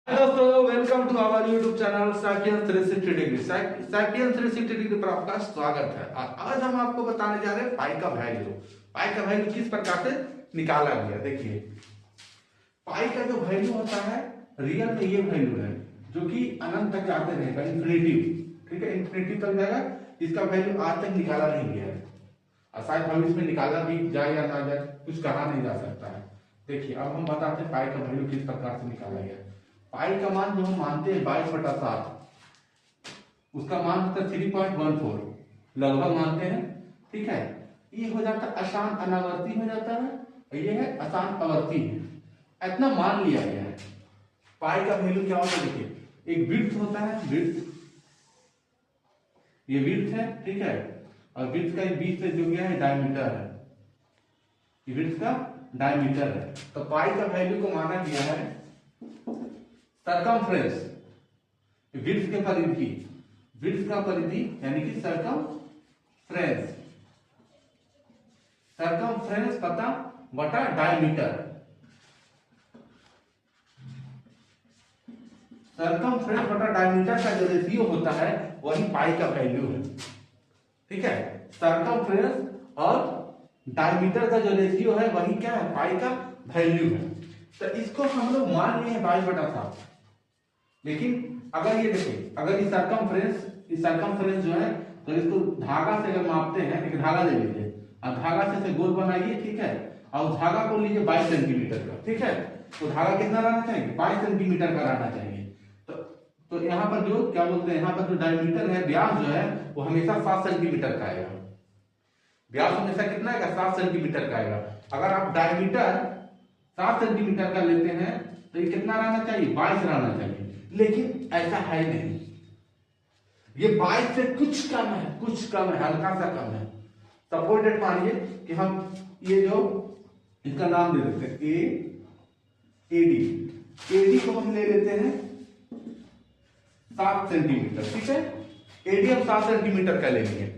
दोस्तों welcome to our YouTube channel cycle 360 degree. Cycle 360 degree पर आपका स्वागत है। आज हम आपको बताने जा रहे हैं पाई का वैल्यू किस प्रकार से निकाला गया। देखिए पाई का जो वैल्यू होता है रियल में ये वैल्यू है जो कि अनंत तक जाते रहेगा, इन्फिनिटिव। ठीक है, इन्फिनिटिव तक जाएगा। इसका वैल्यू आज तक निकाला नहीं गया है और शायद भविष्य में निकाला भी जाए या ना जाए, कुछ कहा नहीं जा सकता है। देखिए अब हम बताते हैं पाई का वैल्यू किस प्रकार से निकाला गया। पाई का मान जो हम मानते हैं 22/7, उसका मान होता है 3.14 लगभग मानते हैं। ठीक है, ये हो जाता है आसान अनावर्ती हो जाता है और ये है आसान आवर्ती है। इतना मान लिया गया है। पाई का वैल्यू क्या होता है, देखिए एक विड्थ होता है, विड्थ ये विड्थ है। ठीक है, और विड्थ का बीच से जो गया है डायमीटर है, ये विड्थ का डायमीटर है। तो पाई का वैल्यू को माना गया है सरकमफ्रेंस, विड्थ के परिधि, विड्थ का परिधि यानी कि सरकमफ्रेंस, सरकमफ्रेंस पता बटा डायमीटर। सरकमफ्रेंस बटा डायमीटर का जो रेशियो होता है वही पाई का वैल्यू है। ठीक है, सरकमफ्रेंस और डायमीटर का जो रेशियो है वही क्या है, पाई का वैल्यू है। तो इसको हम लोग मान लिए हैं 22/7। लेकिन अगर ये देखिए, अगर ये सरकमफ्रेंस जो है तो इसको धागा से अगर मापते हैं, एक धागा ले लीजिए और धागा से गोल बनाइए। ठीक है, और धागा को लीजिए 22 सेंटीमीटर का। ठीक है, तो धागा कितना रहना चाहिए, 22 सेंटीमीटर का रहना चाहिए। तो यहाँ पर जो क्या बोलते हैं, यहाँ पर जो डायमीटर है, व्यास जो है वो हमेशा 7 सेंटीमीटर का आएगा। व्यास हमेशा कितना आएगा, 7 सेंटीमीटर का आएगा। अगर आप डायमीटर 7 सेंटीमीटर का लेते हैं तो ये कितना रहना चाहिए, 22 रहना चाहिए। लेकिन ऐसा है नहीं, ये 22 से कुछ कम है, हल्का सा कम है। सपोज मानिए कि हम ये जो इसका नाम दे देते हैं एडी को हम ले लेते हैं 7 सेंटीमीटर। ठीक है, एडी हम 7 सेंटीमीटर का लेंगे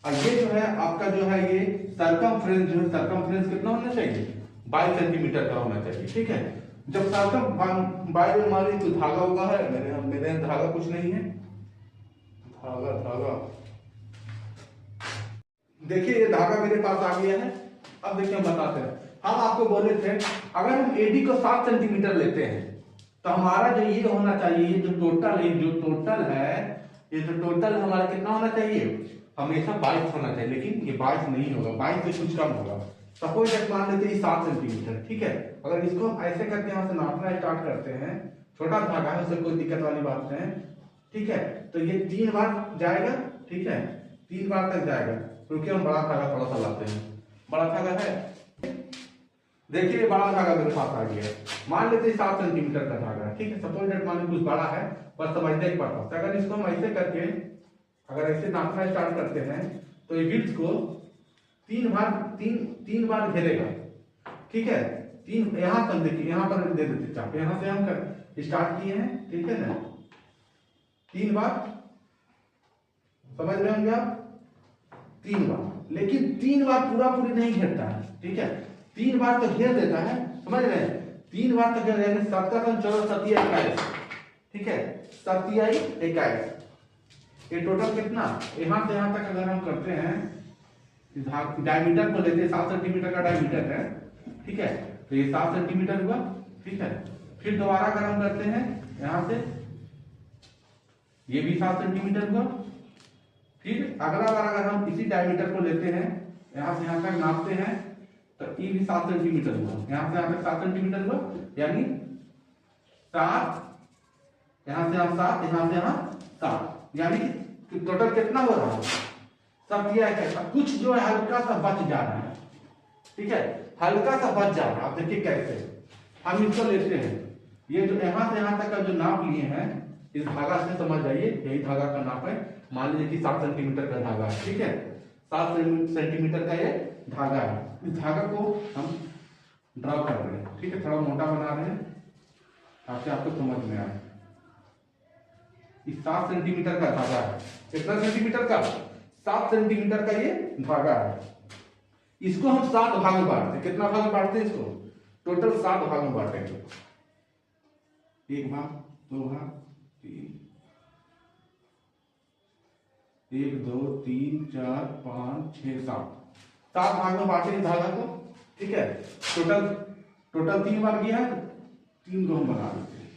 और ये जो है आपका जो है ये सरकमफ्रेंस जो है, सरकमफ्रेंस कितना होना चाहिए, 22 सेंटीमीटर का होना चाहिए। ठीक है, जब सरकम बाय मान ली तो धागा होगा है, मेरे धागा कुछ नहीं है, धागा देखिए ये धागा मेरे पास आ गया है। अब देखिए हम बताते हैं, हम आपको बोले थे अगर हम एडी को 7 सेंटीमीटर लेते हैं तो हमारा जो ये होना चाहिए, ये जो टोटल है, ये जो टोटल हमारा कितना होना चाहिए, हमेशा 22 होना चाहिए। लेकिन ये 22 नहीं होगा, 22 से कुछ कम होगा। सपोज मान लेते हैं 7 सेंटीमीटर। ठीक है, अगर इसको हम ऐसे करके यहाँ से नापना स्टार्ट करते हैं, छोटा धागा है उससे कोई दिक्कत वाली बात नहीं। ठीक है, तो ये 3 बार जाएगा। ठीक है, 3 बार तक जाएगा क्योंकि हम बड़ा धागा थोड़ा सा लाते हैं। बड़ा धागा है, देखिए बड़ा धागा मेरे पास आ गया है। मान लेते हैं 7 सेंटीमीटर का धागा है। ठीक है, सपोज मान लीजिए कुछ बड़ा है पर समझने की पड़ता है। अगर इसको हम ऐसे करके अगर ऐसे नापना स्टार्ट करते हैं तो ये विड्थ को 3 बार घेरेगा। ठीक है, 3 यहां तक देखिए, यहां पर दे देते चाप, यहां से हम स्टार्ट किए हैं। ठीक है ना, 3 बार, समझ रहे होंगे आप, 3 बार। लेकिन 3 बार पूरी नहीं घेरता है। ठीक है, 3 बार तो घेर देता है, समझ रहे हैं, 3 बार तक घेर देता है। 7 का 14 7 21। ठीक है, 7 21, ये टोटल कितना, यहां से यहां तक अगर हम करते हैं, डायमीटर को लेते हैं, 7 सेंटीमीटर का डायमीटर है। ठीक है, तो ये 7 सेंटीमीटर हुआ। ठीक है, फिर दोबारा अगर हम करते हैं यहां से, ये भी 7 सेंटीमीटर हुआ। फिर अगला बार अगर हम इसी डायमीटर को लेते हैं, यहां से यहां तक नापते हैं तो ये भी 7 सेंटीमीटर हुआ। यहां से यहां तक 7 सेंटीमीटर हुआ, यानी 7, यहां से यहां 7, यहां से यहां 7, यानी टोटल कितना हो रहा है, सब दिया है। कुछ जो है हल्का सा बच जा रहा है। ठीक है, हल्का सा बच जा रहा है। आप देखिए कैसे हम इसको लेते हैं, ये जो यहां से यहां तक का जो नाप लिए हैं, इस धागा से समझ जाइए, यही धागा का नाप है। मान लीजिए कि 7 सेंटीमीटर का धागा है। ठीक है, 7 सेंटीमीटर का ये धागा है। इस धागा को हम ड्रॉ कर रहे हैं। ठीक है, थोड़ा मोटा बना रहे हैं ताकि आपको समझ में आए। इस 7 सेंटीमीटर का धागा है, कितना सेंटीमीटर का, 7 सेंटीमीटर का ये धागा है। इसको हम 7 भाग में बांटते हैं। कितना भाग में बांटते हैं इसको, टोटल 7 भाग में बांटेंगे। 1 भाग 2 भाग 3, 1 2 3 4 5 6 7 भाग में बांटे इस धागा को। ठीक है, टोटल 3 बार किया है, 3 को हम बना देते हैं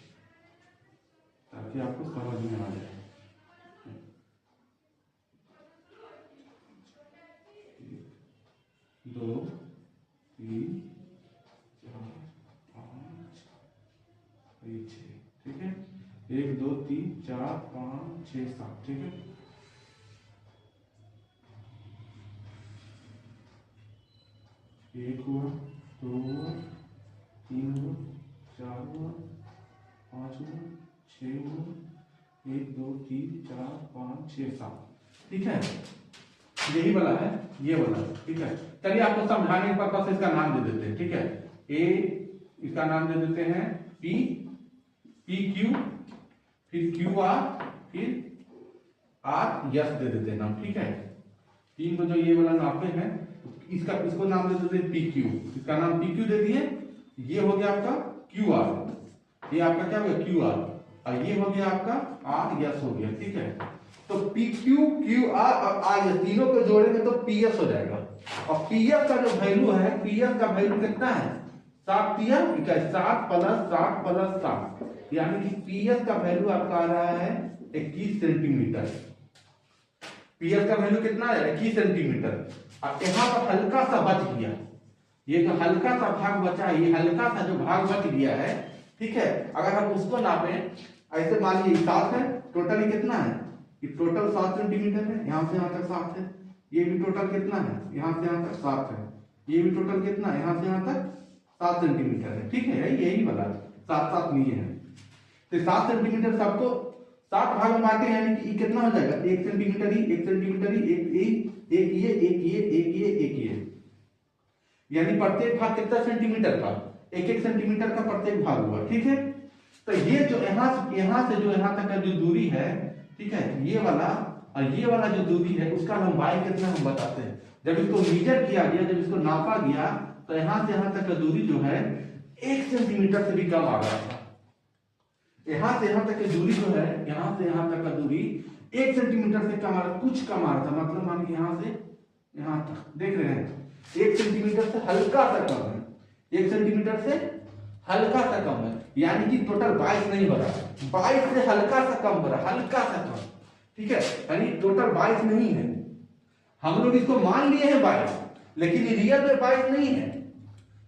ताकि आपको समझ में आ जाए। 1 2 3 4 5 6, ठीक है, 1 2 3 4 5 6 7, ठीक है। एक हुआ, 2 हुआ, 3 हुआ, 4 हुआ, 5 हुआ, 6 हुआ, 1 2 3 4 5 6 7, ठीक है। यही वाला है, ये वाला, ठीक है। चलिए आपको समझाने के पर्पस से इसका नाम दे देते हैं, ठीक है। ए इसका नाम दे देते हैं पी, पी क्यू, फिर क्यू आर, फिर आर यस दे देते हैं नाम, ठीक है। 3 को जो ये वाला नापे हैं इसको नाम दे देते हैं पी क्यू, इसका नाम पी क्यू दे दिए। ये हो गया आपका क्यू आर, ये आपका क्या हो गया क्यू आर, और ये हो गया आपका आर यस हो गया, ठीक है। तो पी क्यू, क्यू आर और आर यस तीनों को जोड़ेंगे तो पी एस हो जाएगा। और पी एस का जो वैल्यू है, पी एस का वैल्यू कितना है 7 तिया 7 प्लस 7 प्लस 7, यानी कि पी एस का वैल्यू आपका आ रहा है 21 सेंटीमीटर। पी एस का वैल्यू कितना है 21 सेंटीमीटर। अब यहाँ पर हल्का सा बच गया, ये जो हल्का सा भाग बचा है, ये हल्का सा जो भाग बच गया है, ठीक है। अगर हम उसको नापे ऐसे, मान लीजिए 7 है, टोटल ये कितना है, ये टोटल 7 सेंटीमीटर है, यहाँ से यहाँ तक 7 है। ये भी टोटल कितना है, यहाँ से यहाँ तक 7 है। ये भी टोटल कितना है, यहाँ से यहाँ तक 7 सेंटीमीटर है, ठीक है। यही वाला 7 लिए है, तो 7 सेंटीमीटर सबको 7 भाग में बांटे, यानी कि कितना हो जाएगा 1 सेंटीमीटर ही, 1 सेंटीमीटर ही, एक ये, यानी प्रत्येक भाग कितना सेंटीमीटर का, 1 सेंटीमीटर का प्रत्येक भाग हुआ, ठीक है। तो ये जो यहाँ से जो यहाँ तक का जो दूरी है, ठीक है, ये वाला और ये वाला जो दूरी है उसका लंबाई कितना हम बताते हैं। जब इसको मीजर किया गया, जब इसको नापा गया, तो यहाँ से यहाँ तक का दूरी जो है 1 सेंटीमीटर से भी कम आ रहा था। यहाँ से यहाँ तक की दूरी जो है, यहाँ से यहाँ तक का दूरी 1 सेंटीमीटर से कम आ रहा, कुछ कम आ रहा था। मतलब मान लीजिए यहाँ से यहाँ तक देख रहे हैं 1 सेंटीमीटर से हल्का सा कम है, 1 सेंटीमीटर से हल्का सा कम है, यानी कि टोटल 22 नहीं हो रहा, 22 से हल्का सा कम हो रहा, हल्का सा कम, ठीक है। यानी टोटल 22 नहीं है। हम लोग इसको मान लिए हैं 22, लेकिन रियल में 22 नहीं है।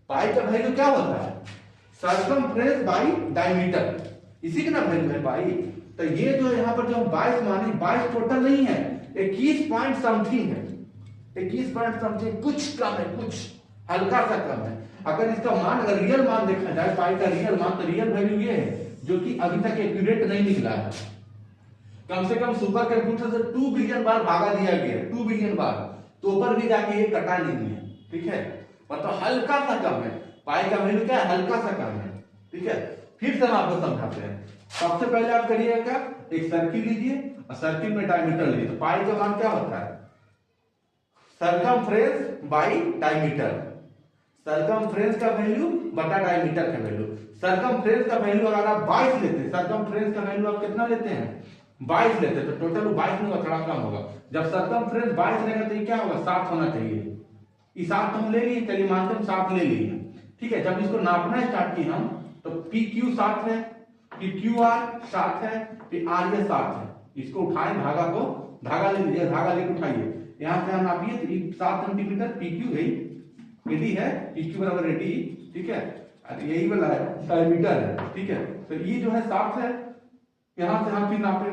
पाई का वैल्यू क्या होता है, सर्कमफ्रेंस बाई डायमीटर, इसी का ना वैल्यू है पाई। तो ये जो यहाँ पर जो 22 माने, 22 टोटल नहीं है, 21 पॉइंट समथिंग है, 21 पॉइंट समथिंग, कुछ कम है, कुछ हल्का सा कम है। अगर इसका मान, अगर रियल मान देखा जाए पाई का रियल मान, तो रियल वैल्यू ये है जो कि अभी तक एक्यूरेट नहीं निकला है। कम से कम सुपर कंप्यूटर से 2 बिलियन बार भागा दिया गया, 2 बिलियन बार, तो ऊपर भी जाके ये कटा नहीं है, ठीक है। मतलब हल्का सा कम है, पाई का वैल्यू क्या है, हल्का सा कम है, ठीक है। फिर से हम आपको समझाते हैं। सबसे पहले आप करिएगा, एक सर्किल लीजिए और सर्किल में डायमीटर लीजिए। तो पाई का मान क्या होता है, सर्कमफ्रेंस बाई डायमीटर, सर्कमफ्रेंस का वैल्यू बटा डायमीटर का वैल्यू। सर्कमफ्रेंस का वैल्यू अगर आप 22 लेते हैं, सर्कमफ्रेंस का वैल्यू आप कितना लेते हैं 22 लेते हैं, तो टोटल 22 नहीं होगा, थोड़ा कम होगा। जब सर्कमफ्रेंस 22 रहेगा तो ये क्या होगा 7 होना चाहिए। ये 7 तो हम ले लिए, चलिए मानते हैं 7 ले लिए, ठीक है। जब इसको नापना स्टार्ट किए हम, तो पी क्यू 7 है, फिर क्यू आर 7 है, फिर आर ये 7 है। इसको उठाए, धागा को, धागा ले लीजिए, धागा लेके उठाइए, यहाँ से हम नापिए तो 7 सेंटीमीटर पी क्यू एडी है, पी क्यू बराबर एडी, ठीक है। यही वाला है डायमीटर है, ठीक है। तो ये जो है 7 है, यहाँ से हम फिर नापे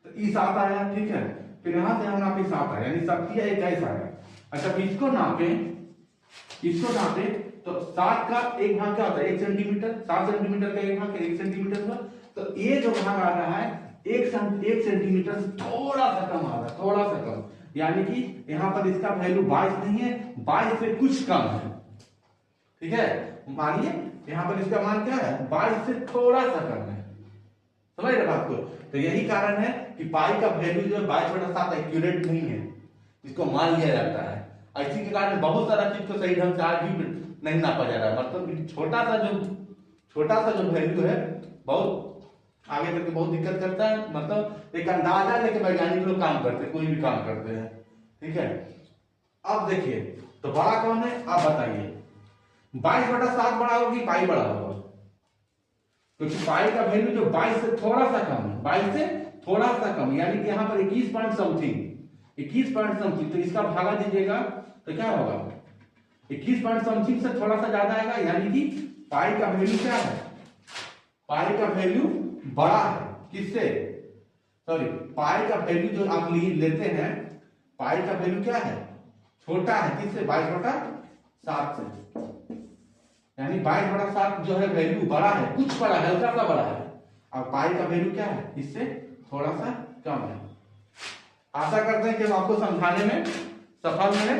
तो ई 7 आया, ठीक है। फिर यहाँ से हम नापे 7 आया, यानी 7 या 21 आया। अच्छा इसको नापे, इसको नापे तो 7 का एक भाग क्या होता है 1 सेंटीमीटर, 7 सेंटीमीटर का एक भाग 1 सेंटीमीटर हुआ। तो ये जो भाग आ रहा है 1 सेंटीमीटर से थोड़ा सा कम आ रहा है, थोड़ा सा कम, यानी कि यहाँ पर इसका वैल्यू 22 नहीं है, 22 से कुछ कम है, ठीक है। मानिए यहाँ पर इसका मान क्या है 22 से थोड़ा सा कम है, समझ रहे बात को। तो यही कारण है कि पाई का वैल्यू जो है 22/7 एक्यूरेट नहीं है, इसको मान लिया जाता है। इसी के कारण बहुत सारा चीज को सही ढंग से आज भी नहीं नापा जा रहा है। मतलब छोटा सा जो वैल्यू है बहुत आगे करके बहुत दिक्कत करता है, मतलब एक अंदाजा लेके वैज्ञानिक लोग काम करते हैं, कोई भी काम करते हैं, ठीक है। अब देखिए तो बड़ा कौन है, आप बताइए 22/7 बड़ा होगी, पाई बड़ा होगा, क्योंकि पाई का वैल्यू जो 22 से थोड़ा सा कम है, 22 से थोड़ा सा कम, यानी कि यहाँ पर 21 पॉइंट समथिंग, तो इसका भागा दीजिएगा तो क्या होगा, 21 पॉइंट समथिंग से थोड़ा सा ज्यादा आएगा, यानी कि पाई का वैल्यू क्या है, पाई का वैल्यू बड़ा है किससे, सॉरी पाई का वैल्यू जो आप लेते हैं, पाई का वैल्यू क्या है, छोटा है किससे, 22/7 से, यानी 22/7 जो है वैल्यू बड़ा है, कुछ बड़ा है, हल्का सा बड़ा है, और पाई का वैल्यू क्या है, इससे थोड़ा सा कम है। आशा करते हैं कि हम आपको समझाने में सफल मिले,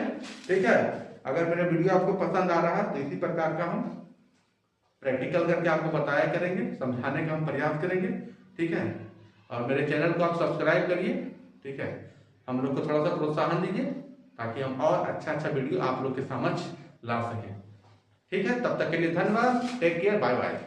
ठीक है। अगर मेरा वीडियो आपको पसंद आ रहा है तो इसी प्रकार का हम प्रैक्टिकल करके आपको बताया करेंगे, समझाने का हम प्रयास करेंगे, ठीक है। और मेरे चैनल को आप सब्सक्राइब करिए, ठीक है। हम लोग को थोड़ा सा प्रोत्साहन दीजिए ताकि हम और अच्छा वीडियो आप लोग के समक्ष ला सकें, ठीक है। तब तक के लिए धन्यवाद, टेक केयर, बाय बाय।